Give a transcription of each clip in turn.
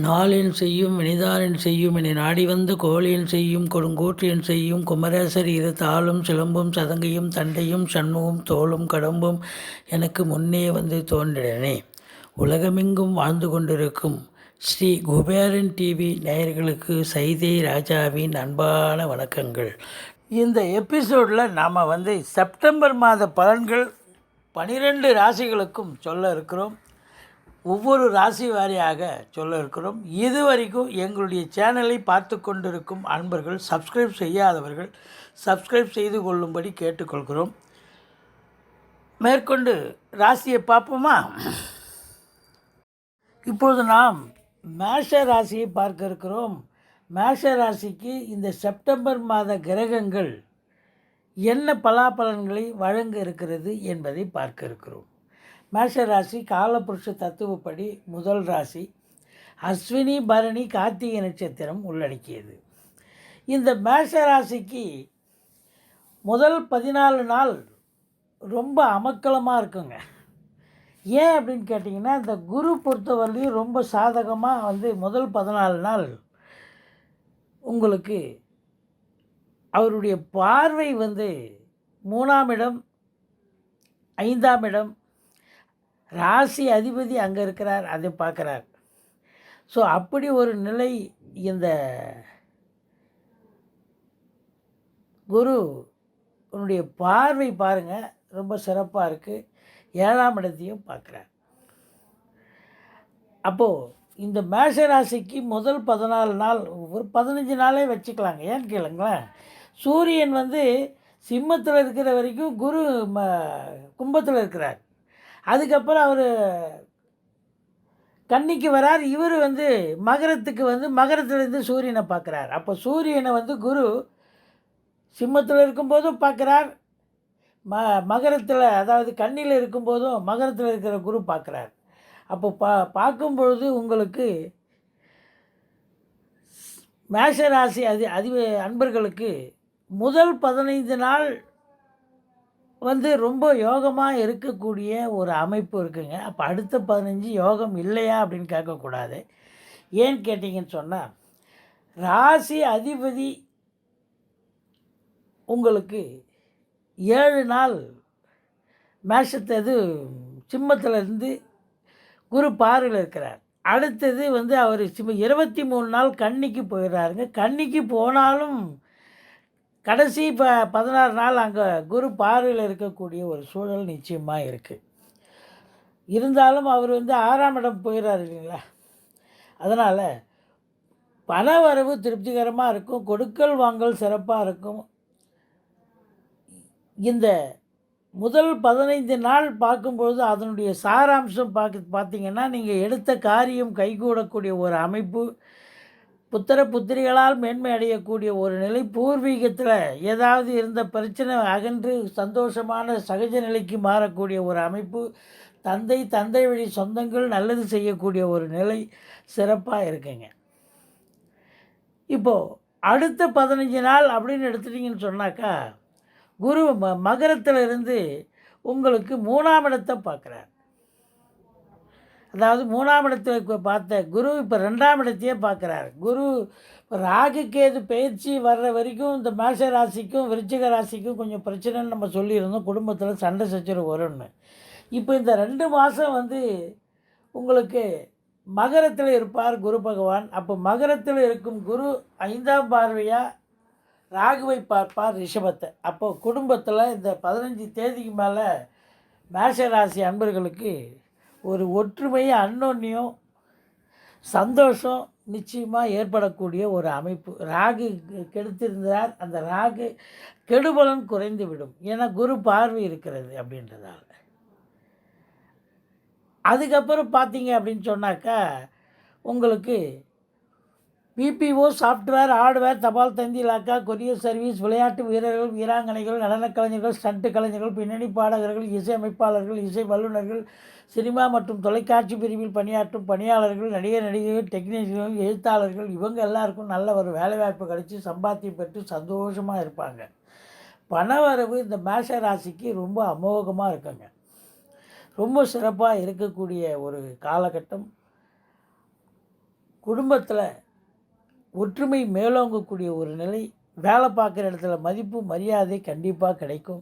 நாளென் செய்யும் வினிதானென் செய்யும் என நாடி வந்து கோளென் செய்யும் கொடுங்கோற்றென் செய்யும் குமரேசர் இரு தாளும் சிலம்பும் சதங்கையும் தண்டையும் சண்முகம் தோளும் கடம்பும் எனக்கு முன்னே வந்து தோன்றினே. உலகமெங்கும் வாழ்ந்து கொண்டிருக்கும் ஸ்ரீ குபேரன் டிவி நேயர்களுக்கு சைதை ராஜாவின் அன்பான வணக்கங்கள். இந்த எபிசோடில் நாம் செப்டம்பர் மாத பலன்கள் 12 ராசிகளுக்கும் சொல்ல இருக்கிறோம். ஒவ்வொரு ராசி வாரியாக சொல்ல இருக்கிறோம். இதுவரைக்கும் எங்களுடைய சேனலை பார்த்து கொண்டிருக்கும் அன்பர்கள், சப்ஸ்கிரைப் செய்யாதவர்கள் சப்ஸ்கிரைப் செய்து கொள்ளும்படி கேட்டுக்கொள்கிறோம். மேற்கொண்டு ராசியை பார்ப்போமா? இப்பொழுது நாம் மேஷ ராசியை பார்க்க இருக்கிறோம். மேஷ ராசிக்கு இந்த செப்டம்பர் மாத கிரகங்கள் என்ன பலாபலன்களை வழங்க இருக்கிறது என்பதை பார்க்க இருக்கிறோம். மேஷ ராசி காலபுருஷ தத்துவப்படி முதல் ராசி. அஸ்வினி பரணி கார்த்திகை நட்சத்திரம் உள்ளடக்கியது. இந்த மேஷ ராசிக்கு முதல் 14 நாள் ரொம்ப அமக்கலமாக இருக்குங்க. ஏன் அப்படின்னு கேட்டிங்கன்னா, இந்த குரு பொறுத்தவரையிலையும் ரொம்ப சாதகமாக முதல் 14 நாள் உங்களுக்கு அவருடைய பார்வை 3ஆம் இடம், 5ஆம் இடம், ராசி அதிபதி அங்கே இருக்கிறார், அதை பார்க்குறார். ஸோ அப்படி ஒரு நிலை இந்த குரு உன்னுடைய பார்வை பாருங்கள் ரொம்ப சிறப்பாக இருக்குது. 7ஆம் இடத்தையும் பார்க்குறார். அப்போது இந்த மேஷ ராசிக்கு முதல் 14 நாள், ஒரு 15 நாளே வச்சுக்கலாங்க. ஏன்னு கேளுங்களேன், சூரியன் சிம்மத்தில் இருக்கிற வரைக்கும் குரு கும்பத்தில் இருக்கிறார். அதுக்கப்புறம் அவர் கன்னிக்கு வரார். இவர் மகரத்துக்கு மகரத்துலேருந்து சூரியனை பார்க்குறார். அப்போ சூரியனை குரு சிம்மத்தில் இருக்கும்போதும் பார்க்குறார், மகரத்தில் அதாவது கன்னியில் இருக்கும்போதும் மகரத்தில் இருக்கிற குரு பார்க்குறார். அப்போ பார்க்கும்பொழுது உங்களுக்கு மேஷராசி அன்பர்களுக்கு முதல் 15 நாள் ரொம்ப யோகமாக இருக்கக்கூடிய ஒரு அமைப்பு இருக்குங்க. அப்போ அடுத்த 15 யோகம் இல்லையா அப்படின்னு கேட்கக்கூடாது. ஏன்னு கேட்டிங்கன்னு சொன்னால், ராசி அதிபதி உங்களுக்கு 7 நாள் மேஷத்து சிம்மத்திலேருந்து குரு பார்வையில் இருக்கிறார். அடுத்தது அவர் 23 நாள் கன்னிக்கு போயிடுறாருங்க. கன்னிக்கு போனாலும் கடைசி 16 நாள் அங்கே குரு பார்வையில் இருக்கக்கூடிய ஒரு சூழல் நிச்சயமாக இருக்குது. இருந்தாலும் அவர் 6ஆம் இடம் போயிடுறாரு இல்லைங்களா. அதனால் பண வரவு திருப்திகரமாக இருக்கும், கொடுக்கல் வாங்கல் சிறப்பாக இருக்கும். இந்த முதல் 15 நாள் பார்க்கும்பொழுது அதனுடைய சாராம்சம் பார்த்திங்கன்னா, நீங்கள் எடுத்த காரியம் கைகூடக்கூடிய ஒரு அமைப்பு, புத்திர புத்திரிகளால் மேன்மை அடையக்கூடிய ஒரு நிலை, பூர்வீகத்தில் ஏதாவது இருந்த பிரச்சனை அகன்று சந்தோஷமான சகஜ நிலைக்கு மாறக்கூடிய ஒரு அமைப்பு, தந்தை வழி சொந்தங்கள் நல்லது செய்யக்கூடிய ஒரு நிலை சிறப்பாக இருக்குங்க. இப்போது அடுத்த 15 நாள் அப்படின்னு எடுத்துட்டிங்கன்னு சொன்னாக்கா, குரு மகரத்தில் இருந்து உங்களுக்கு 3ஆம் இடத்தை பார்க்குறார். அதாவது 3ஆம் இடத்துல பார்த்த குரு இப்போ 2ஆம் இடத்தையே பார்க்குறாரு. குரு ராகு கேது பயிற்சி வர்ற வரைக்கும் இந்த மேஷ ராசிக்கும் விருச்சிக ராசிக்கும் கொஞ்சம் பிரச்சனைன்னு நம்ம சொல்லியிருந்தோம். குடும்பத்தில் சண்டை சச்சரவு வரும்னு. இப்போ இந்த 2 மாதம் உங்களுக்கு மகரத்தில் இருப்பார் குரு பகவான். அப்போ மகரத்தில் இருக்கும் குரு 5ஆம் பார்வையாக ராகுவை பார்ப்பார் ரிஷபத்தை. அப்போது குடும்பத்தில் இந்த 15 தேதிக்கு மேலே மேஷ ராசி அன்பர்களுக்கு ஒரு ஒற்றுமை, அன்னோன்யம், சந்தோஷம் நிச்சயமாக ஏற்படக்கூடிய ஒரு அமைப்பு. ராகு கெடுத்திருந்தார், அந்த ராகு கெடுபலன் குறைந்து விடும். ஏன்னா குரு பார்வை இருக்கிறது அப்படின்றதால. அதுக்கப்புறம் பார்த்தீங்க அப்படின்னு சொன்னாக்கா, உங்களுக்கு பிபிஓ, சாஃப்ட்வேர், ஹார்ட்வேர், தபால் தந்தி, இலாக்கா, கொரியர் சர்வீஸ், விளையாட்டு வீரர்கள், வீராங்கனைகள், நடனக் கலைஞர்கள், ஸ்டண்ட் கலைஞர்கள், பின்னணி பாடகர்கள், இசை அமைப்பாளர்கள், இசை வல்லுநர்கள், சினிமா மற்றும் தொலைக்காட்சி பிரிவில் பணியாற்றும் பணியாளர்கள், நடிகர்கள், டெக்னீஷியன்கள், எழுத்தாளர்கள், இவங்க எல்லாருக்கும் நல்ல ஒரு வேலைவாய்ப்பு கிடைச்சி சம்பாத்தியம் பெற்று சந்தோஷமாக இருப்பாங்க. பணவரவு இந்த மேஷ ராசிக்கு ரொம்ப அமோகமாக இருக்குங்க. ரொம்ப சிறப்பாக இருக்கக்கூடிய ஒரு காலகட்டம். குடும்பத்தில் ஒற்றுமை மேலோங்கக்கூடிய ஒரு நிலை. வேலை பார்க்குற இடத்துல மதிப்பு மரியாதை கண்டிப்பாக கிடைக்கும்.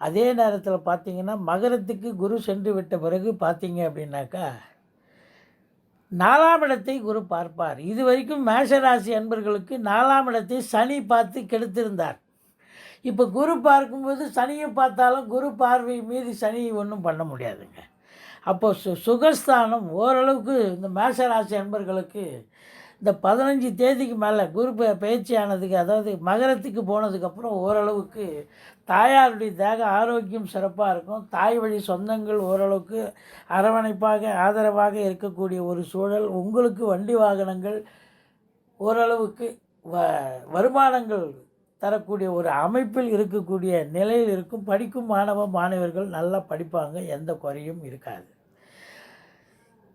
அதே நேரத்தில் பார்த்தீங்கன்னா, மகரத்துக்கு குரு சென்று விட்ட பிறகு பார்த்தீங்க அப்படின்னாக்கா, 4ஆம் இடத்தை குரு பார்ப்பார். இதுவரைக்கும் மேஷராசி அன்பர்களுக்கு 4ஆம் இடத்தை சனி பார்த்து கெடுத்திருந்தார். இப்போ குரு பார்க்கும்போது சனியை பார்த்தாலும் குரு பார்வை மீறி சனி ஒன்றும் பண்ண முடியாதுங்க. அப்போ சுகஸ்தானம் ஓரளவுக்கு இந்த மேஷராசி அன்பர்களுக்கு இந்த 15 தேதிக்கு மேலே குரு பயிற்சி ஆனதுக்கு, அதாவது மகரத்துக்கு போனதுக்கப்புறம் ஓரளவுக்கு தாயாருடைய தேக ஆரோக்கியம் சிறப்பாக இருக்கும். தாய் வழி சொந்தங்கள் ஓரளவுக்கு அரவணைப்பாக ஆதரவாக இருக்கக்கூடிய ஒரு சூழல். உங்களுக்கு வண்டி வாகனங்கள் ஓரளவுக்கு வருமானங்கள் தரக்கூடிய ஒரு அமைப்பில் இருக்கக்கூடிய நிலையில் இருக்கும். படிக்கும் மாணவர்கள் நல்லா படிப்பாங்க, எந்த குறையும் இருக்காது.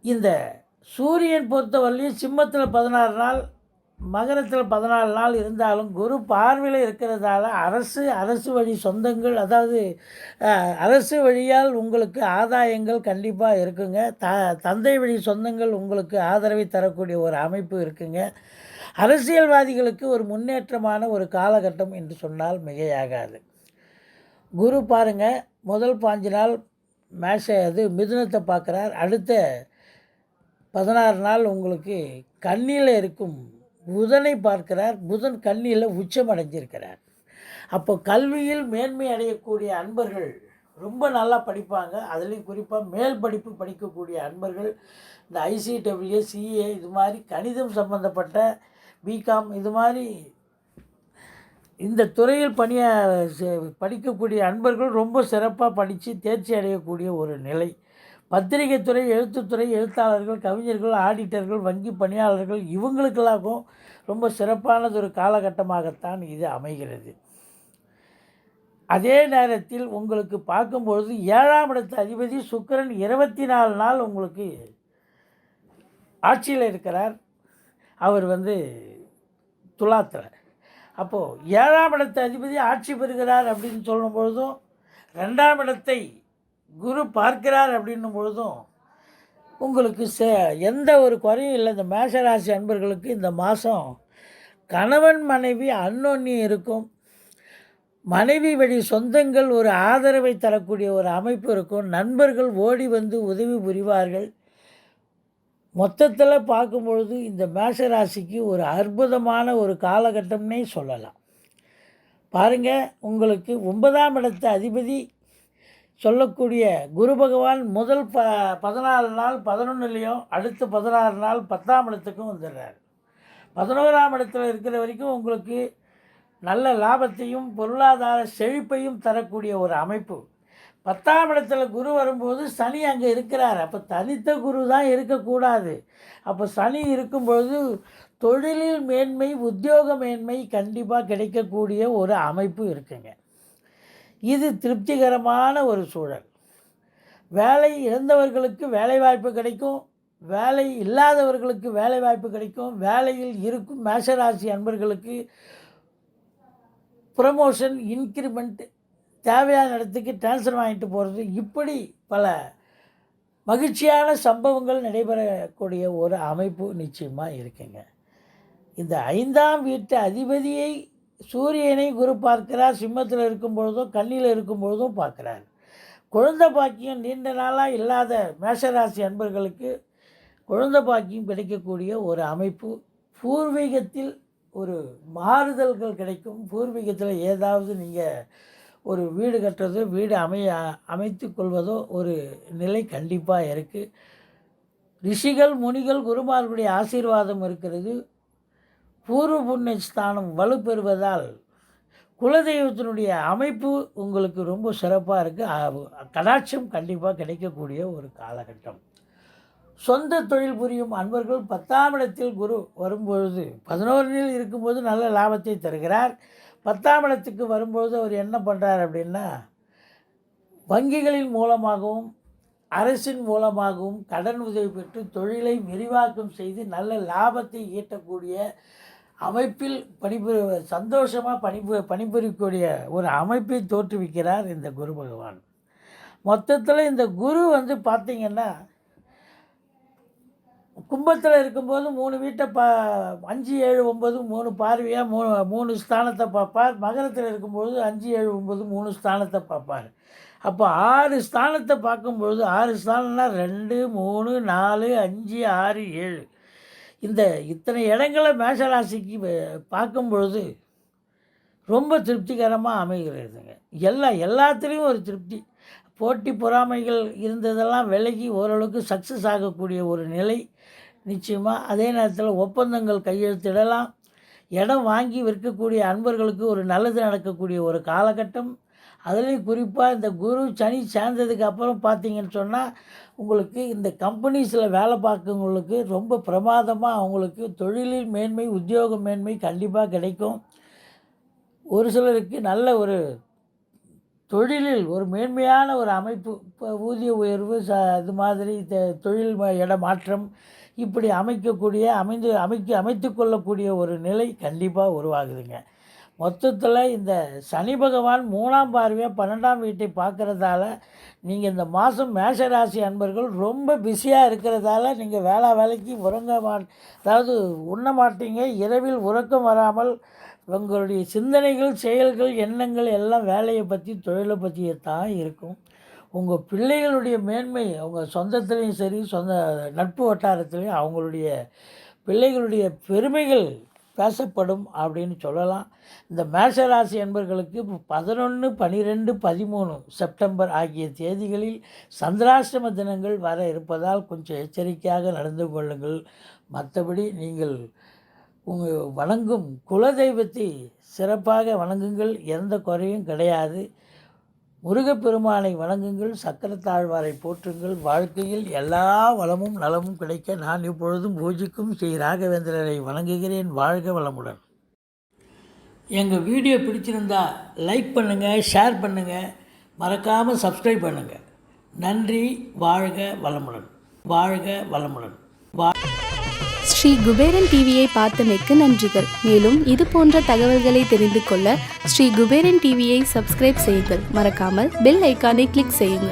இந்த சூரியன் பொறுத்தவரையிலையும் சிம்மத்தில் 16 நாள், மகரத்தில் 14 நாள் இருந்தாலும் குரு பார்வையில் இருக்கிறதால அரசு வழி சொந்தங்கள், அதாவது அரசு வழியால் உங்களுக்கு ஆதாயங்கள் கண்டிப்பாக இருக்குங்க. தந்தை வழி சொந்தங்கள் உங்களுக்கு ஆதரவை தரக்கூடிய ஒரு அமைப்பு இருக்குங்க. அரசியல்வாதிகளுக்கு ஒரு முன்னேற்றமான ஒரு காலகட்டம் என்று சொன்னால் மிகையாகாது. குரு பாருங்கள், முதல் 5 நாள் மிதுனத்தை பார்க்குறார். அடுத்த 16 நாள் உங்களுக்கு கன்னியில் இருக்கும் புதனை பார்க்கிறார். புதன் கன்னியில் உச்சம் அடைஞ்சிருக்கிறார். அப்போ கல்வியில் மேன்மை அடையக்கூடிய அன்பர்கள் ரொம்ப நல்லா படிப்பாங்க. அதுலேயும் குறிப்பாக மேல் படிப்பு படிக்கக்கூடிய அன்பர்கள், இந்த ICWA, CA இது மாதிரி கணிதம் சம்பந்தப்பட்ட பிகாம் இது மாதிரி இந்த துறையில் படிக்கக்கூடிய அன்பர்கள் ரொம்ப சிறப்பாக படித்து தேர்ச்சி அடையக்கூடிய ஒரு நிலை. பத்திரிகை துறை, எழுத்துத்துறை, எழுத்தாளர்கள், கவிஞர்கள், ஆடிட்டர்கள், வங்கி பணியாளர்கள் இவங்களுக்கெல்லாமும் ரொம்ப சிறப்பானது ஒரு காலகட்டமாகத்தான் இது அமைகிறது. அதே நேரத்தில் உங்களுக்கு பார்க்கும்பொழுது 7ஆம் இடத்து அதிபதி சுக்கிரன் 24 நாள் உங்களுக்கு ஆட்சியில் இருக்கிறார். அவர் துலாத்தில். அப்போது 7ஆம் இடத்து அதிபதி ஆட்சி பெறுகிறார் அப்படின்னு சொல்லும் பொழுதும், 2ஆம் இடத்தை குரு பார்க்கிறார் அப்படின்னும் பொழுதும் உங்களுக்கு எந்த ஒரு குறையும் இல்லை. இந்த மேஷராசி அன்பர்களுக்கு இந்த மாதம் கணவன் மனைவி அந்யோன்யம் இருக்கும். மனைவி வழி சொந்தங்கள் ஒரு ஆதரவை தரக்கூடிய ஒரு அமைப்பு இருக்கும். நண்பர்கள் ஓடி வந்து உதவி புரிவார்கள். மொத்தத்தில் பார்க்கும்பொழுது இந்த மேஷராசிக்கு ஒரு அற்புதமான ஒரு காலகட்டம்னே சொல்லலாம். பாருங்கள், உங்களுக்கு 9ஆம் இடத்து அதிபதி சொல்லக்கூடிய குரு பகவான் முதல் 14 நாள் 11லேயும், அடுத்து 16 நாள் 10ஆம் இடத்துக்கும் வந்துடுறார். 11ஆம் இடத்துல இருக்கிற வரைக்கும் உங்களுக்கு நல்ல லாபத்தையும் பொருளாதார செழிப்பையும் தரக்கூடிய ஒரு அமைப்பு. 10ஆம் இடத்துல குரு வரும்போது சனி அங்கே இருக்கிறார். அப்போ தனித்த குரு தான் இருக்கக்கூடாது. அப்போ சனி இருக்கும்பொழுது தொழிலில் மேன்மை, உத்தியோக மேன்மை கண்டிப்பாக கிடைக்கக்கூடிய ஒரு அமைப்பு இருக்குங்க. இது திருப்திகரமான ஒரு சூழல். வேலை இழந்தவர்களுக்கு வேலைவாய்ப்பு கிடைக்கும், வேலை இல்லாதவர்களுக்கு வேலைவாய்ப்பு கிடைக்கும். வேலையில் இருக்கும் மேஷராசி அன்பர்களுக்கு ப்ரமோஷன், இன்க்ரிமெண்ட், தேவையான இடத்துக்கு டிரான்ஸ்ஃபர் வாங்கிட்டு போகிறது, இப்படி பல மகிழ்ச்சியான சம்பவங்கள் நடைபெறக்கூடிய ஒரு அமைப்பு நிச்சயமாக இருக்குங்க. இந்த 5ஆம் வீட்டு அதிபதியை சூரியனை குரு பார்க்கிறார். சிம்மத்தில் இருக்கும் பொழுதும் கன்னியில் இருக்கும் பொழுதும் பார்க்குறார். குழந்தை பாக்கியம் நீண்ட நாளாக இல்லாத மேஷராசி அன்பர்களுக்கு குழந்தை பாக்கியம் கிடைக்கக்கூடிய ஒரு அமைப்பு. பூர்வீகத்தில் ஒரு மாறுதல்கள் கிடைக்கும். பூர்வீகத்தில் ஏதாவது நீங்கள் ஒரு வீடு கட்டுறதோ, வீடு அமைத்து கொள்வதோ ஒரு நிலை கண்டிப்பாக இருக்குது. ரிஷிகள், முனிகள், குருமார்களுடைய ஆசீர்வாதம் இருக்கிறது. பூர்வ புண்ணிய ஸ்தானம் வலுப்பெறுவதால் குலதெய்வத்தினுடைய அமைப்பு உங்களுக்கு ரொம்ப சிறப்பாக இருக்குது. கடாட்சம் கண்டிப்பாக கிடைக்கக்கூடிய ஒரு காலகட்டம். சொந்த தொழில் புரியும் அன்பர்கள் 10ஆம் இடத்தில் குரு வரும்பொழுது 11ல் இருக்கும்போது நல்ல லாபத்தை தருகிறார். 10ஆம் இடத்துக்கு வரும்பொழுது அவர் என்ன பண்ணுறார் அப்படின்னா, வங்கிகளின் மூலமாகவும் அரசின் மூலமாகவும் கடன் உதவி பெற்று தொழிலை விரிவாக்கம் செய்து நல்ல லாபத்தை ஈட்டக்கூடிய அமைப்பில் சந்தோஷமாக பணிபுரியக்கூடிய ஒரு அமைப்பை தோற்றுவிக்கிறார் இந்த குரு பகவான். மொத்தத்தில் இந்த குரு வந்து பார்த்திங்கன்னா கும்பத்தில் இருக்கும்போது 3 வீட்டை 5, 7, 9 3 பார்வையாக 3 ஸ்தானத்தை பார்ப்பார். மகரத்தில் இருக்கும்போது 5, 7, 9 3 ஸ்தானத்தை பார்ப்பார். அப்போ 6 ஸ்தானத்தை பார்க்கும்பொழுது 6 ஸ்தானம்னா 2, 3, 4, 5, 6, 7 இத்தனை இடங்களை மேஷராசிக்கு பார்க்கும்பொழுது ரொம்ப திருப்திகரமாக அமைகிறதுங்க. எல்லாத்துலேயும் ஒரு திருப்தி. போட்டி பொறாமைகள் இருந்ததெல்லாம் விலகி ஓரளவுக்கு சக்ஸஸ் ஆகக்கூடிய ஒரு நிலை நிச்சயமாக. அதே நேரத்தில் ஒப்பந்தங்கள் கையெழுத்திடலாம். இடம் வாங்கி விற்கக்கூடிய அன்பர்களுக்கு ஒரு நல்லது நடக்கக்கூடிய ஒரு காலகட்டம். அதுலேயும் குறிப்பாக இந்த குரு சனி சேர்ந்ததுக்கு அப்புறம் பார்த்தீங்கன்னு சொன்னால் உங்களுக்கு இந்த கம்பெனிஸில் வேலை பார்க்குறவங்களுக்கு ரொம்ப பிரமாதமாக அவங்களுக்கு தொழிலில் மேன்மை, உத்தியோக மேன்மை கண்டிப்பாக கிடைக்கும். ஒரு சிலருக்கு நல்ல ஒரு தொழிலில் ஒரு மேன்மையான ஒரு அமைப்பு, இப்போ ஊதிய உயர்வு இது மாதிரி தொழில் இடமாற்றம் இப்படி அமைத்து கொள்ளக்கூடிய ஒரு நிலை கண்டிப்பாக உருவாகுதுங்க. மொத்தத்தில் இந்த சனி பகவான் 3ஆம் பார்வையாக 12ஆம் வீட்டை பார்க்குறதால நீங்கள் இந்த மாதம் மேஷராசி அன்பர்கள் ரொம்ப பிஸியாக இருக்கிறதால நீங்கள் வேலைக்கு அதாவது உண்ண மாட்டீங்க. இரவில் உறக்கம் வராமல் உங்களுடைய சிந்தனைகள், செயல்கள், எண்ணங்கள் எல்லாம் வேலையை பற்றி, தொழிலை பற்றியே தான் இருக்கும். உங்கள் பிள்ளைகளுடைய மேன்மை அவங்க சொந்தத்துலேயும் சரி, நட்பு வட்டாரத்துலேயும் அவங்களுடைய பிள்ளைகளுடைய பெருமைகள் பேசப்படும் அப்படின்னு சொல்லலாம். இந்த மேஷராசி என்பர்களுக்கு 11, 12, 13 செப்டம்பர் ஆகிய தேதிகளில் சந்திராஷ்டம தினங்கள் வர இருப்பதால் கொஞ்சம் எச்சரிக்கையாக நடந்து கொள்ளுங்கள். மற்றபடி நீங்கள் உங்கள் வணங்கும் குலதெய்வத்தை சிறப்பாக வணங்குங்கள். எந்த குறையும் கிடையாது. முருகப்பெருமானை வணங்குங்கள். சக்கரத்தாழ்வாரை போற்றுங்கள். வாழ்க்கையில் எல்லா வளமும் நலமும் கிடைக்க நான் இப்பொழுதும் பூஜிக்கும் ஸ்ரீ ராகவேந்திரரை வணங்குகிறேன். வாழ்க வளமுடன். எங்கள் வீடியோ பிடிச்சிருந்தா லைக் பண்ணுங்கள், ஷேர் பண்ணுங்கள், மறக்காமல் சப்ஸ்கிரைப் பண்ணுங்கள். நன்றி. வாழ்க வளமுடன். வாழ்க வளமுடன். ஸ்ரீ குபேரன் டிவியை பார்த்தமைக்கு நன்றிகள். மேலும் இது போன்ற தகவல்களை தெரிந்து கொள்ள ஸ்ரீ குபேரன் டிவியை சப்ஸ்கிரைப் செய்யுங்கள். மறக்காமல் பெல் ஐக்கானை கிளிக் செய்யுங்கள்.